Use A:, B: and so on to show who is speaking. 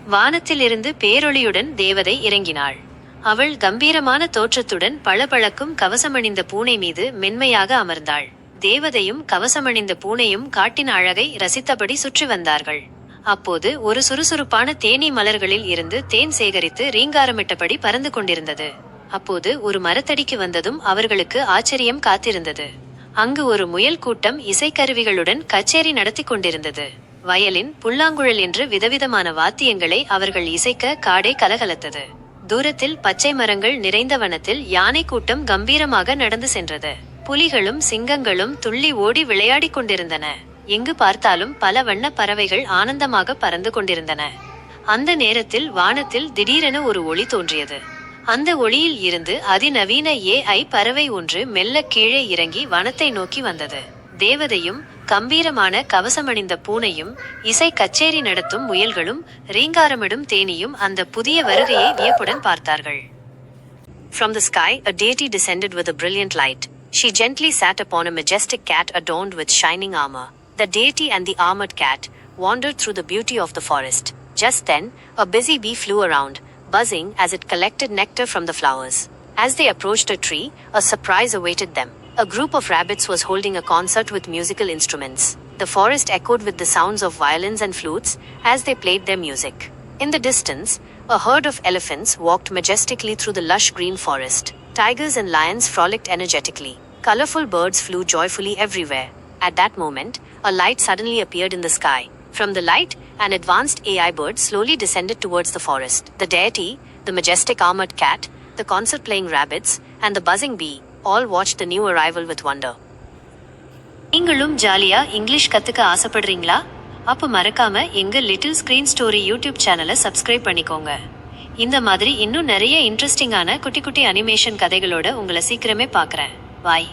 A: வானத்திலிருந்து பேரொளியுடன் தேவதை இறங்கினாள். அவள் கம்பீரமான தோற்றத்துடன் பளபளக்கும் கவசமணிந்த பூனை மீது மென்மையாக அமர்ந்தாள். தேவதையும் கவசமணிந்த பூனையும் காட்டின் அழகை ரசித்தபடி சுற்றி வந்தார்கள். அப்போது ஒரு சுறுசுறுப்பான தேனீ மலர்களில் இருந்து தேன் சேகரித்து ரீங்காரமிட்டபடி பறந்து கொண்டிருந்தது. அப்போது ஒரு மரத்தடிக்கு வந்ததும் அவர்களுக்கு ஆச்சரியம் காத்திருந்தது. அங்கு ஒரு முயல் கூட்டம் இசைக்கருவிகளுடன் கச்சேரி நடத்தி கொண்டிருந்தது. வயலின், புல்லாங்குழல் என்று விதவிதமான வாத்தியங்களை அவர்கள் இசைக்க காடே கலகலத்தது. தூரத்தில் பச்சை மரங்கள் நிறைந்த வனத்தில் யானை கூட்டம் கம்பீரமாக நடந்து சென்றது. புலிகளும் சிங்கங்களும் துள்ளி ஓடி விளையாடிக் கொண்டிருந்தன. எங்கு பார்த்தாலும் பல வண்ண பறவைகள் ஆனந்தமாக பறந்து கொண்டிருந்தன. அந்த நேரத்தில் வானத்தில் திடீரென ஒரு ஒளி தோன்றியது. அந்த ஒளியில் இருந்து அதிநவீன AI பறவை ஒன்று மெல்ல கீழே இறங்கி வனத்தை நோக்கி வந்தது. தேவதையும் கம்பீரமான கவசமணிந்த பூனையும் இசை கச்சேரி நடத்தும் முயல்களும் ரீங்காரமிடும் தேனியும் அந்த புதிய வருகையை வியப்புடன் பார்த்தார்கள். From the sky, a deity descended with a brilliant light. She gently sat upon a majestic cat adorned with shining armor. The deity and the armored cat wandered through the beauty of the forest. Just then, a busy bee flew around, buzzing as it collected nectar from the flowers. As they approached a tree, a surprise awaited them. A group of rabbits was holding a concert with musical instruments. The forest echoed with the sounds of violins and flutes as they played their music. In the distance, a herd of elephants walked majestically through the lush green forest. Tigers and lions frolicked energetically. Colorful birds flew joyfully everywhere. At that moment, a light suddenly appeared in the sky. From the light, an advanced AI bird slowly descended towards the forest. The deity, the majestic armored cat, the concert-playing rabbits, and the buzzing bee all watched the new arrival with wonder. நீங்களும் ஜாலியா English கத்துக்க ஆசைப்படுறீங்களா? அப்ப மறக்காம எங்க little screen story YouTube சேனலை subscribe பண்ணிக்கோங்க. இந்த மாதிரி இன்னும் நிறைய இன்ட்ரெஸ்டிங்கான குட்டி குட்டி அனிமேஷன் கதைகளோட உங்களை சீக்கிரமே பார்க்குறேன். பாய்.